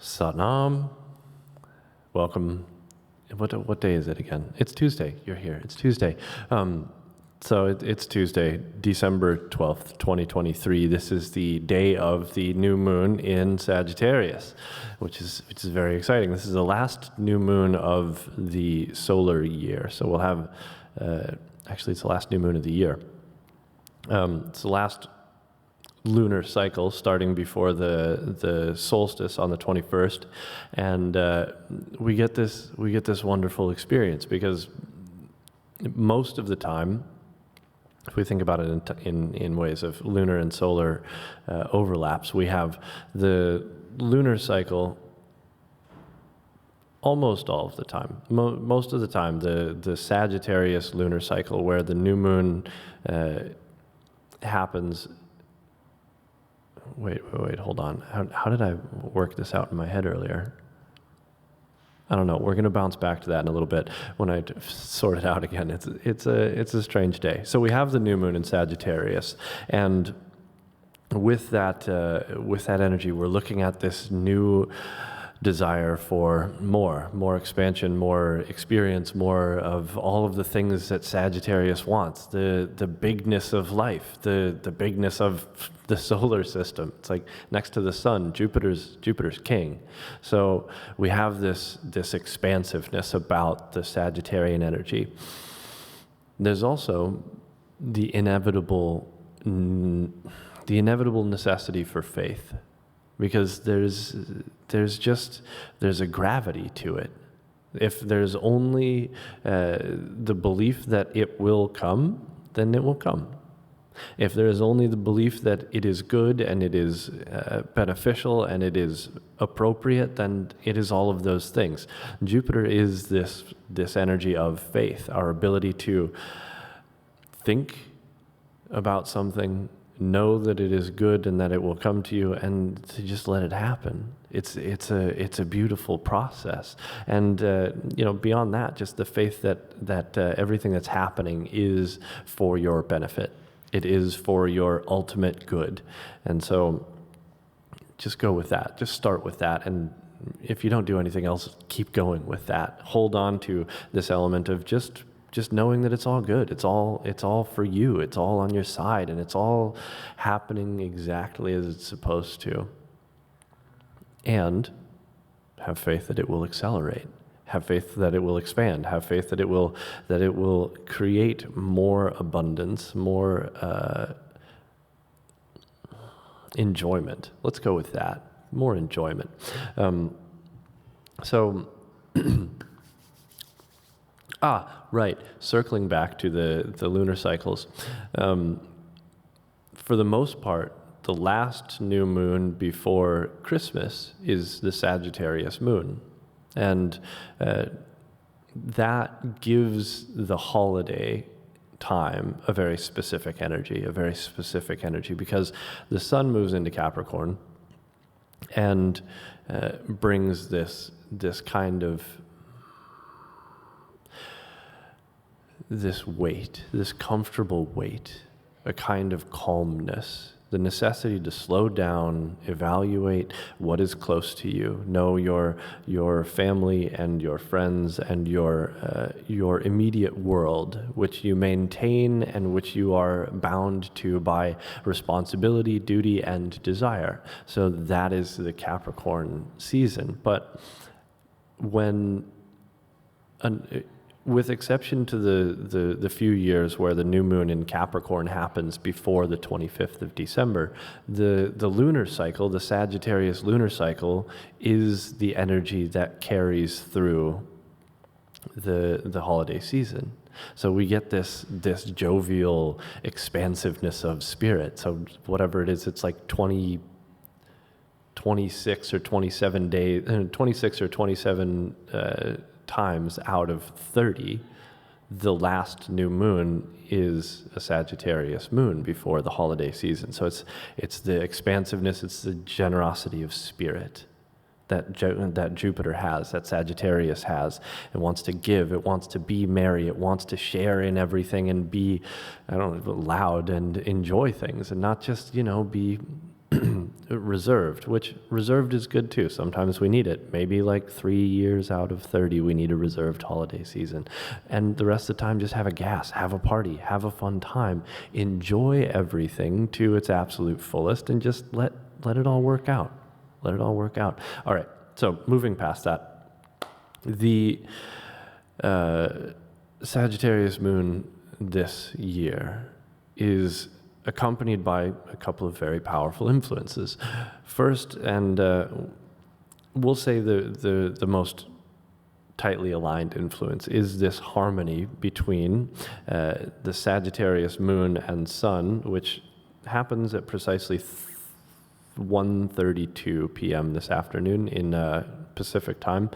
Satnam. Welcome. What day is it again? It's Tuesday. You're here. It's Tuesday. It's Tuesday, December 12th, 2023. This is the day of the new moon in Sagittarius, which is very exciting. This is the last new moon of the solar year. So we'll have, actually it's the last new moon of the year. It's the last lunar cycle starting before the solstice on the 21st, and we get this wonderful experience because most of the time, if we think about it in ways of lunar and solar overlaps, we have the lunar cycle almost all of the time. Most of the time, the Sagittarius lunar cycle, where the new moon happens. Wait, hold on. How did I work this out in my head earlier? I don't know. We're going to bounce back to that in a little bit when I sort it out again. It's a strange day. So we have the new moon in Sagittarius, and with that energy, we're looking at this new desire for more expansion, more experience, more of all of the things that Sagittarius wants. The bigness of life, the bigness of the solar system. It's like next to the sun, Jupiter's king. So we have this expansiveness about the Sagittarian energy. There's also the inevitable necessity for faith, because there's a gravity to it. If there's only the belief that it will come, then it will come. If there is only the belief that it is good and it is beneficial and it is appropriate, then it is all of those things. Jupiter is this energy of faith, our ability to think about something, know that it is good and that it will come to you, and to just let it happen. It's a beautiful process, and beyond that, just the faith that everything that's happening is for your benefit. It is for your ultimate good, and so just go with that. Just start with that, and if you don't do anything else, keep going with that. Hold on to this element of just knowing that it's all good. It's all for you. It's all on your side, and it's all happening exactly as it's supposed to. And have faith that it will accelerate. Have faith that it will expand. Have faith that it will create more abundance, more enjoyment. Let's go with that. More enjoyment. Right. Circling back to the lunar cycles. For the most part, the last new moon before Christmas is the Sagittarius moon. And that gives the holiday time a very specific energy, because the sun moves into Capricorn and brings this kind of this weight, this comfortable weight, a kind of calmness, the necessity to slow down, evaluate what is close to you, know your family and your friends and your immediate world, which you maintain and which you are bound to by responsibility, duty, and desire. So that is the Capricorn season. But with exception to the few years where the new moon in Capricorn happens before the 25th of December, the lunar cycle, the Sagittarius lunar cycle, is the energy that carries through the holiday season. So we get this jovial expansiveness of spirit. So whatever it is, it's like 26 or 27 days, 26 or 27 times out of 30, the last new moon is a Sagittarius moon before the holiday season. So it's the expansiveness, it's the generosity of spirit that Jupiter has, that Sagittarius has. It wants to give, it wants to be merry, it wants to share in everything and be, loud and enjoy things, and not just, be reserved, which reserved is good too. Sometimes we need it. Maybe like 3 years out of 30, we need a reserved holiday season. And the rest of the time, just have a gas, have a party, have a fun time, enjoy everything to its absolute fullest, and just let it all work out. Let it all work out. All right, so moving past that, the Sagittarius moon this year is accompanied by a couple of very powerful influences. First, and we'll say the most tightly aligned influence, is this harmony between the Sagittarius moon and sun, which happens at precisely 1:32 p.m. this afternoon in Pacific time.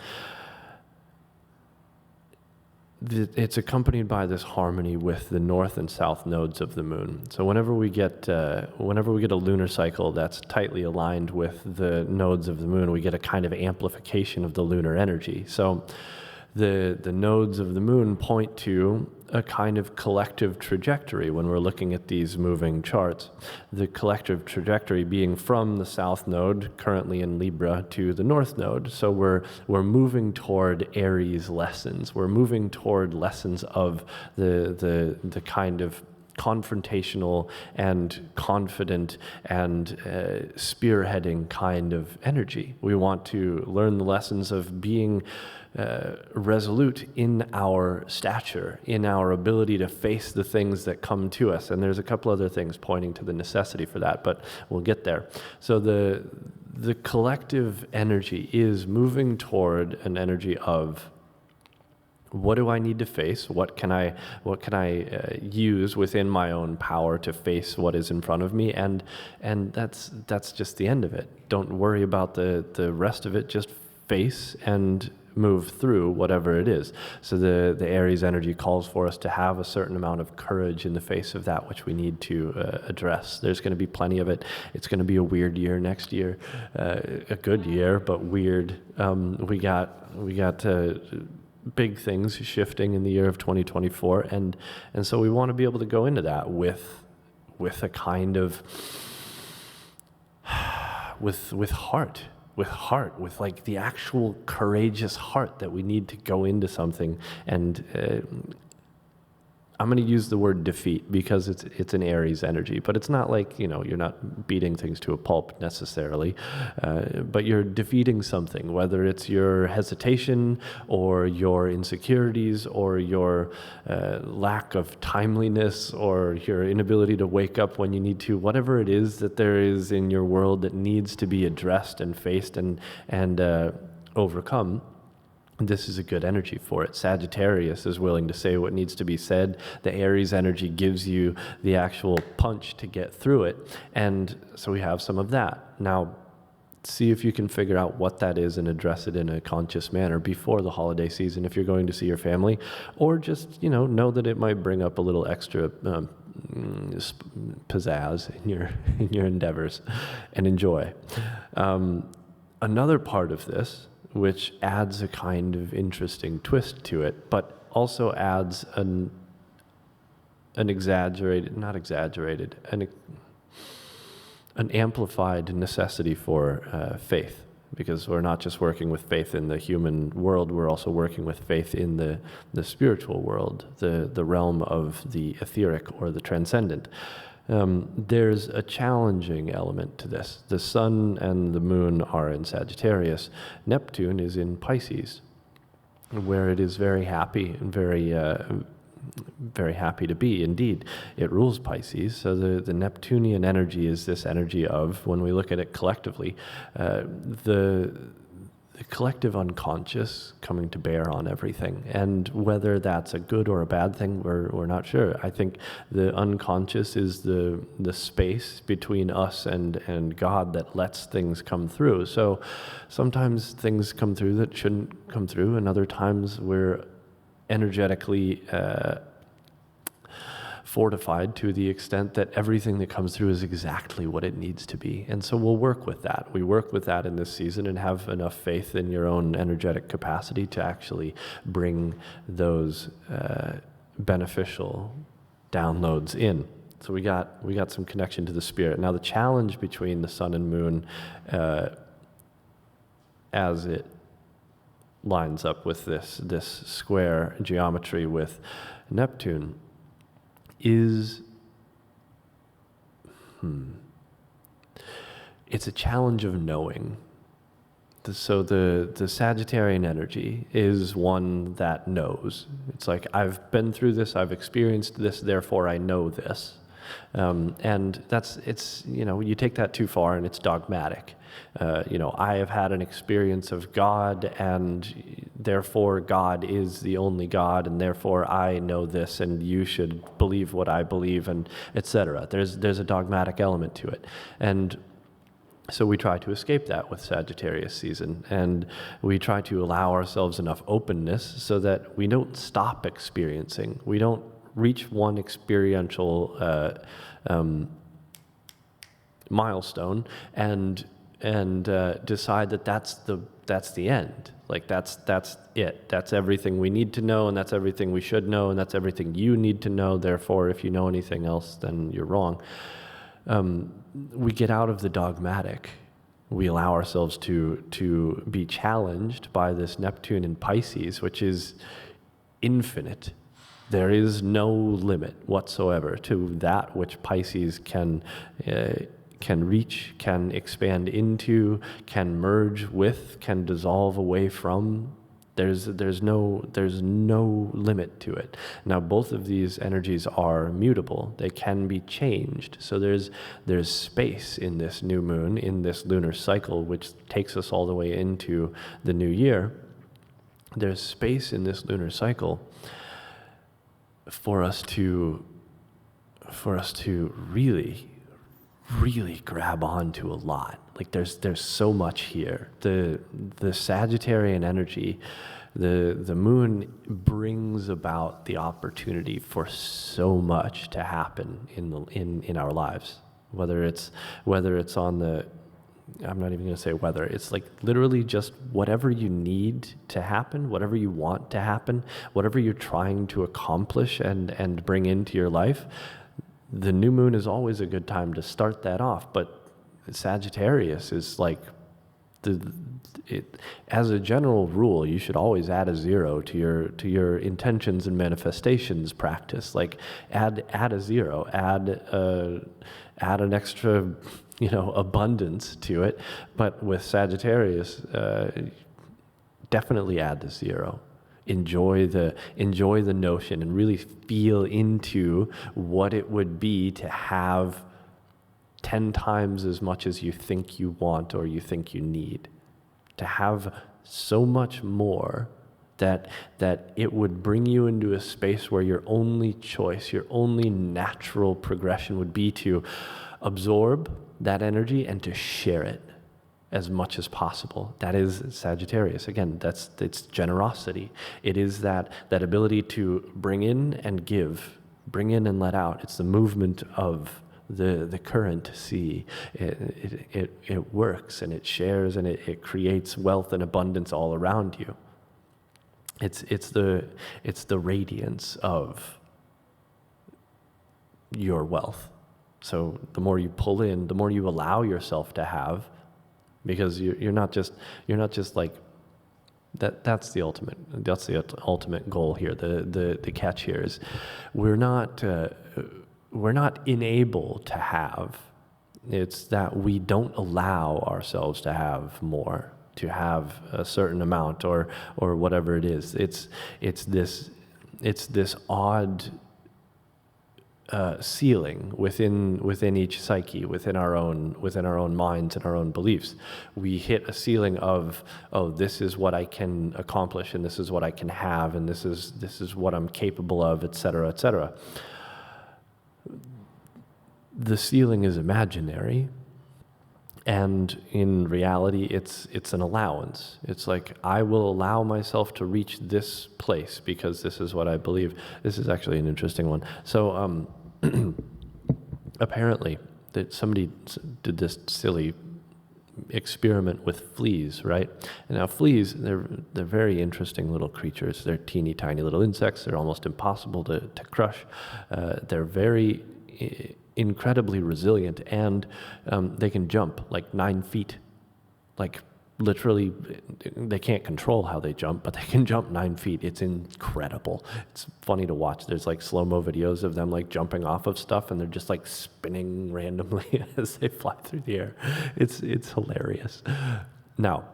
It's accompanied by this harmony with the north and south nodes of the moon. So whenever we get a lunar cycle that's tightly aligned with the nodes of the moon, we get a kind of amplification of the lunar energy. So the nodes of the moon point to a kind of collective trajectory when we're looking at these moving charts. The collective trajectory being from the south node, currently in Libra, to the north node. So we're moving toward Aries lessons. We're moving toward lessons of the kind of confrontational and confident and spearheading kind of energy. We want to learn the lessons of being resolute in our stature, in our ability to face the things that come to us. And there's a couple other things pointing to the necessity for that, but we'll get there. So the collective energy is moving toward an energy of, what do I need to face? What can I use within my own power to face what is in front of me? And that's just the end of it. Don't worry about the rest of it. Just face and move through whatever it is. So the Aries energy calls for us to have a certain amount of courage in the face of that which we need to address. There's going to be plenty of it. It's going to be a weird year next year, a good year, but weird. We got big things shifting in the year of 2024, and so we want to be able to go into that with a kind of with heart, with like the actual courageous heart that we need to go into something. And I'm going to use the word defeat because it's an Aries energy, but it's not like, you're not beating things to a pulp necessarily, but you're defeating something, whether it's your hesitation or your insecurities or your lack of timeliness or your inability to wake up when you need to, whatever it is that there is in your world that needs to be addressed and faced and overcome. This is a good energy for it. Sagittarius is willing to say what needs to be said. The Aries energy gives you the actual punch to get through it. And so we have some of that. Now, see if you can figure out what that is and address it in a conscious manner before the holiday season if you're going to see your family, or just, know that it might bring up a little extra pizzazz in your endeavors, and enjoy. Another part of this, which adds a kind of interesting twist to it, but also adds an amplified necessity for faith, because we're not just working with faith in the human world, we're also working with faith in the spiritual world, the realm of the etheric or the transcendent. There's a challenging element to this. The sun and the moon are in Sagittarius. Neptune is in Pisces, where it is very happy and very happy to be. Indeed, it rules Pisces. So the Neptunian energy is this energy of, when we look at it collectively, the collective unconscious coming to bear on everything. And whether that's a good or a bad thing, we're not sure. I think the unconscious is the space between us and God that lets things come through. So sometimes things come through that shouldn't come through, and other times we're energetically fortified to the extent that everything that comes through is exactly what it needs to be. And so we'll work with that. We work with that in this season and have enough faith in your own energetic capacity to actually bring those beneficial downloads in. So we got some connection to the spirit. Now the challenge between the sun and moon, as it lines up with this square geometry with Neptune, is it's a challenge of knowing. So the Sagittarian energy is one that knows. It's like, I've been through this, I've experienced this, therefore I know this. And you take that too far and it's dogmatic. I have had an experience of God, and therefore God is the only God, and therefore I know this, and you should believe what I believe, and etc. There's a dogmatic element to it. And so we try to escape that with Sagittarius season, and we try to allow ourselves enough openness so that we don't stop experiencing. We don't reach one experiential milestone and decide that that's the end. Like that's it. That's everything we need to know, and that's everything we should know, and that's everything you need to know. Therefore, if you know anything else, then you're wrong. We get out of the dogmatic. We allow ourselves to be challenged by this Neptune in Pisces, which is infinite. There is no limit whatsoever to that which Pisces can reach, can expand into, can merge with, can dissolve away from. There's no limit to it. Now, both of these energies are mutable. They can be changed. So there's space in this new moon, in this lunar cycle, which takes us all the way into the new year. There's space in this lunar cycle for us to really grab onto a lot. Like there's so much here. The Sagittarian energy, the moon brings about the opportunity for so much to happen in our lives. Whether it's on the, I'm not even going to say whether, it's like literally just whatever you need to happen, whatever you want to happen, whatever you're trying to accomplish and bring into your life. The new moon is always a good time to start that off, but Sagittarius is like, as a general rule, you should always add a 0 to your intentions and manifestations practice. Like add a 0, add an extra, abundance to it. But with Sagittarius, definitely add the 0. Enjoy the notion and really feel into what it would be to have 10 times as much as you think you want or you think you need. To have so much more that it would bring you into a space where your only choice, your only natural progression would be to absorb that energy and to share it as much as possible. That is Sagittarius. Again, it's generosity. It is that ability to bring in and give, bring in and let out. It's the movement of the current sea. It works and it shares and it creates wealth and abundance all around you. It's the radiance of your wealth. So the more you pull in, the more you allow yourself to have, because you're not just like that. That's the ultimate goal here. The catch here is we're not unable to have. It's that we don't allow ourselves to have more, to have a certain amount or whatever it is. It's this odd ceiling within each psyche, within our own minds and our own beliefs. We hit a ceiling of, oh, this is what I can accomplish, and this is what I can have, and this is what I'm capable of, etc., etc. The ceiling is imaginary, and in reality, it's an allowance. It's like, I will allow myself to reach this place because this is what I believe. This is actually an interesting one. So apparently, that somebody did this silly experiment with fleas, right? And now fleas, they're very interesting little creatures. They're teeny tiny little insects. They're almost impossible to crush. They're very incredibly resilient, and they can jump like 9 feet. Like literally, they can't control how they jump, but they can jump 9 feet. It's incredible. It's funny to watch. There's like slow-mo videos of them like jumping off of stuff, and they're just like spinning randomly as they fly through the air. It's hilarious. Now,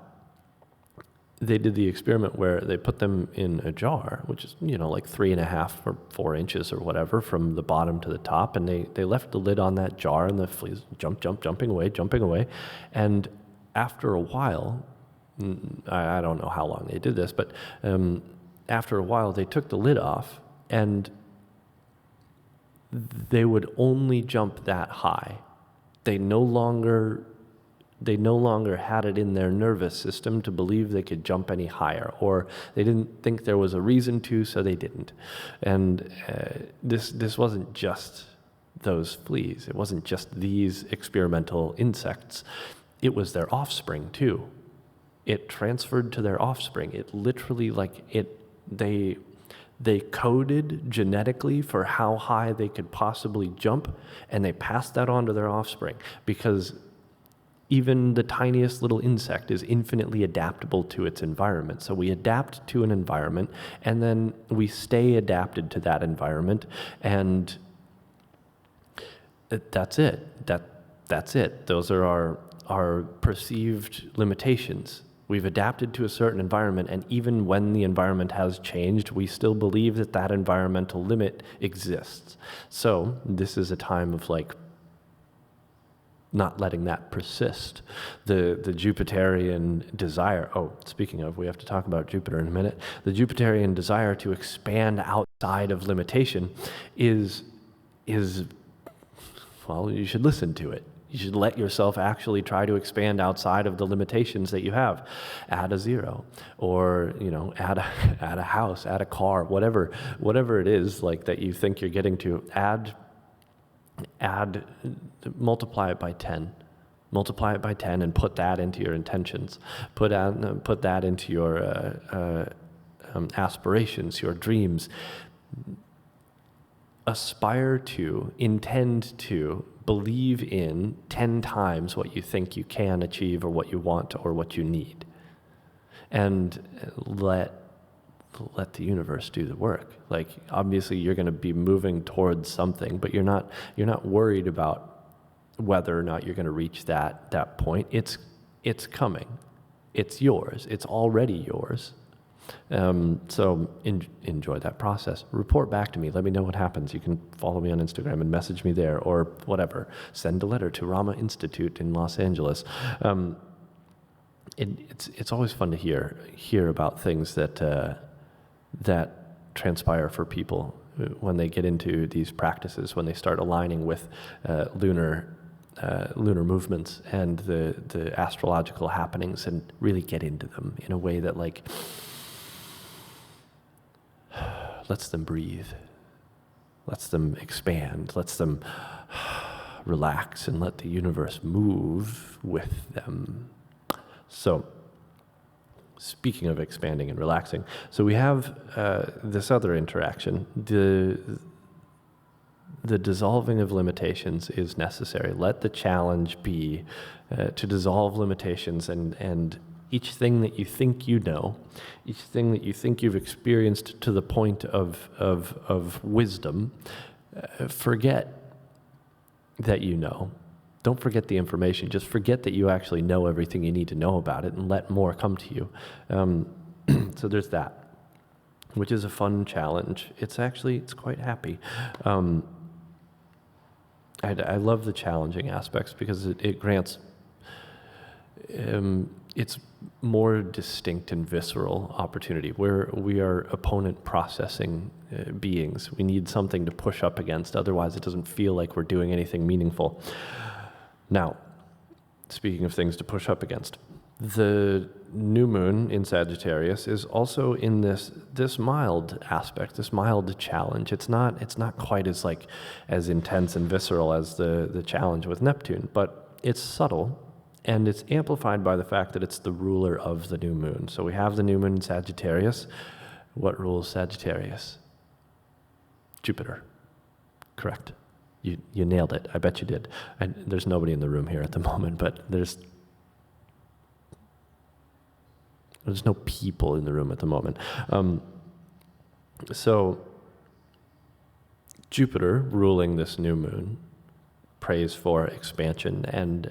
they did the experiment where they put them in a jar, which is, like 3.5 or 4 inches or whatever from the bottom to the top. And they left the lid on that jar, and the fleas jumping away. And after a while, I don't know how long they did this, but after a while they took the lid off, and they would only jump that high. They no longer had it in their nervous system to believe they could jump any higher, or they didn't think there was a reason to, so they didn't. And this wasn't just those fleas. It wasn't just these experimental insects. It was their offspring too. It transferred to their offspring. It literally, they coded genetically for how high they could possibly jump, and they passed that on to their offspring, because even the tiniest little insect is infinitely adaptable to its environment. So we adapt to an environment, and then we stay adapted to that environment, and that's it. That's it. Those are our perceived limitations. We've adapted to a certain environment, and even when the environment has changed, we still believe that that environmental limit exists. So this is a time of not letting that persist. The Jupiterian desire, speaking of, we have to talk about Jupiter in a minute. The Jupiterian desire to expand outside of limitation is well, you should listen to it. You should let yourself actually try to expand outside of the limitations that you have. Add a zero, or add a house, add a car, whatever it is that you think you're getting to. Multiply it by 10. Multiply it by 10 and put that into your intentions. Put that into your aspirations, your dreams. Aspire to, intend to, believe in 10 times what you think you can achieve, or what you want, or what you need. And let the universe do the work. Obviously you're going to be moving towards something, but you're not worried about whether or not you're going to reach that point. It's coming. It's yours. It's already yours. So enjoy that process. Report back to me. Let me know what happens. You can follow me on Instagram and message me there, or whatever. Send a letter to Rama Institute in Los Angeles. It's always fun to hear about things that transpire for people when they get into these practices, when they start aligning with lunar movements and the astrological happenings, and really get into them in a way that lets them breathe, lets them expand, lets them relax, and let the universe move with them. So, speaking of expanding and relaxing, so we have this other interaction. The dissolving of limitations is necessary. Let the challenge be to dissolve limitations, and each thing that you think you know, each thing that you think you've experienced to the point of wisdom, forget that you know. Don't forget the information. Just forget that you actually know everything you need to know about it, and let more come to you. So there's that, which is a fun challenge. It's quite happy. I love the challenging aspects because it grants, it's more distinct and visceral opportunity, where we are opponent processing beings. We need something to push up against, otherwise it doesn't feel like we're doing anything meaningful. Now, speaking of things to push up against, the new moon in Sagittarius is also in this mild aspect, this mild challenge. It's not quite as intense and visceral as the challenge with Neptune, but it's subtle, and it's amplified by the fact that it's the ruler of the new moon. So we have the new moon in Sagittarius. What rules Sagittarius? Jupiter. Correct. You nailed it. I bet you did. There's nobody in the room here at the moment, but there's no people in the room at the moment. So Jupiter ruling this new moon prays for expansion and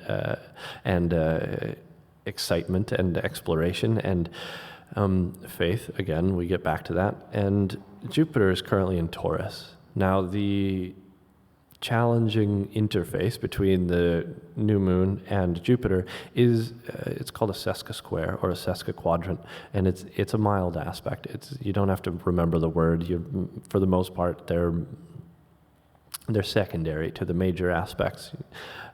excitement and exploration and faith. Again, we get back to that. And Jupiter is currently in Taurus. Now, the challenging interface between the new moon and Jupiter is it's called a sesquisquare or a sesquiquadrant, and it's a mild aspect. You don't have to remember the word. For the most part, they're secondary to the major aspects.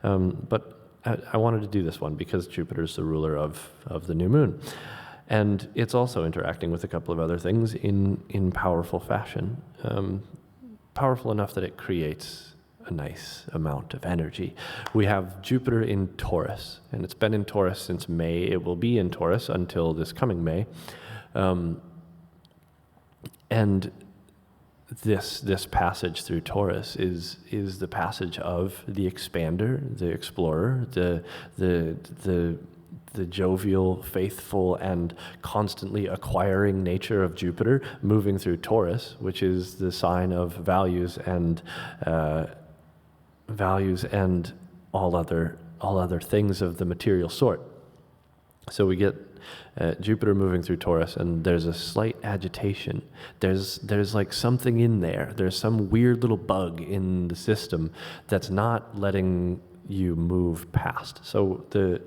But I wanted to do this one because Jupiter's the ruler of the new moon. And it's also interacting with a couple of other things in powerful fashion. Powerful enough that it creates a nice amount of energy. We have Jupiter in Taurus, and it's been in Taurus since May. It will be in Taurus until this coming May. And this passage through Taurus is the passage of the expander, the explorer, the jovial, faithful, and constantly acquiring nature of Jupiter moving through Taurus, which is the sign of values and all other things of the material sort. So we get Jupiter moving through Taurus, and there's a slight agitation. There's like something in there. There's some weird little bug in the system that's not letting you move past. So the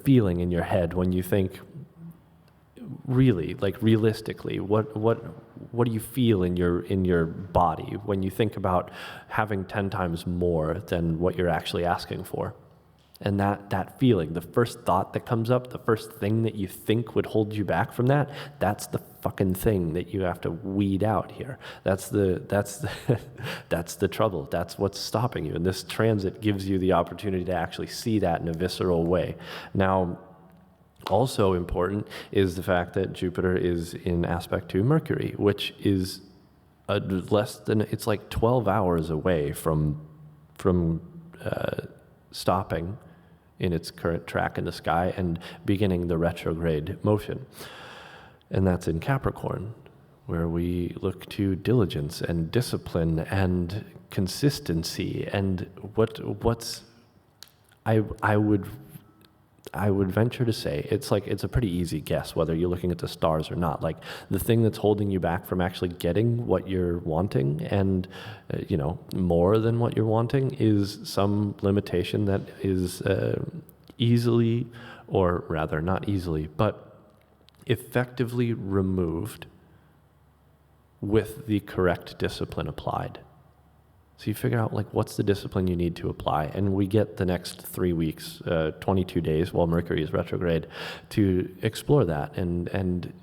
feeling in your head when you think, really, like realistically, what do you feel in your body when you think about having 10 times more than what you're actually asking for? And that feeling, the first thought that comes up, the first thing that you think would hold you back from that's the fucking thing that you have to weed out here. That's the trouble. That's what's stopping you. And this transit gives you the opportunity to actually see that in a visceral way. Now, also important is the fact that Jupiter is in aspect to Mercury, which is it's like 12 hours away from stopping in its current track in the sky and beginning the retrograde motion. And that's in Capricorn, where we look to diligence and discipline and consistency. And I would venture to say it's a pretty easy guess whether you're looking at the stars or not. Like, the thing that's holding you back from actually getting what you're wanting and more than what you're wanting is some limitation that is easily, or rather not easily, but effectively removed with the correct discipline applied. So you figure out, like, what's the discipline you need to apply, and we get the next 3 weeks, 22 days while Mercury is retrograde to explore that and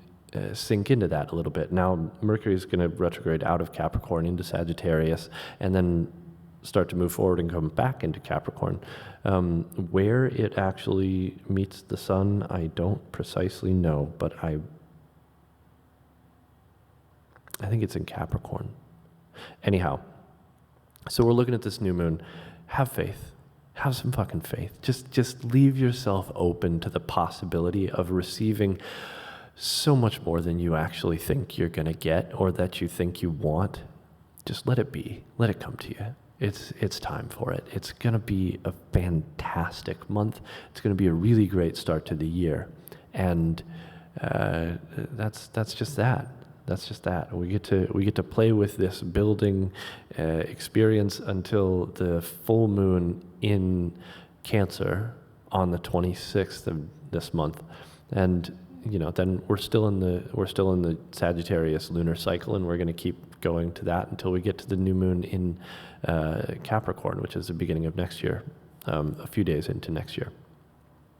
sink into that a little bit. Now, Mercury is going to retrograde out of Capricorn into Sagittarius and then start to move forward and come back into Capricorn. Where it actually meets the sun, I don't precisely know, but I think it's in Capricorn. Anyhow, so we're looking at this new moon. Have faith. Have some fucking faith. Just leave yourself open to the possibility of receiving so much more than you actually think you're going to get or that you think you want. Just let it be. Let it come to you. It's time for it. It's going to be a fantastic month. It's going to be a really great start to the year. And that's just that. That's just that. We get to play with this building experience until the full moon in Cancer on the 26th of this month, and then we're still in the Sagittarius lunar cycle, and we're going to keep going to that until we get to the new moon in Capricorn, which is the beginning of next year, a few days into next year,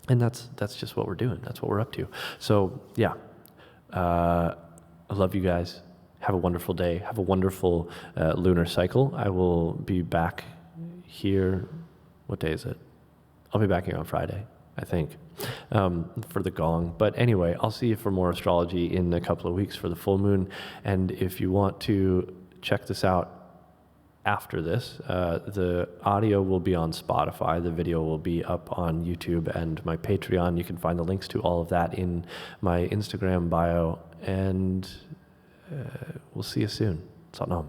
and that's just what we're doing. That's what we're up to. So yeah. I love you guys. Have a wonderful day. Have a wonderful lunar cycle. I will be back here. What day is it? I'll be back here on Friday, I think, for the gong. But anyway, I'll see you for more astrology in a couple of weeks for the full moon. And if you want to check this out after this. The audio will be on Spotify. The video will be up on YouTube and my Patreon. You can find the links to all of that in my Instagram bio. And we'll see you soon. Satnam.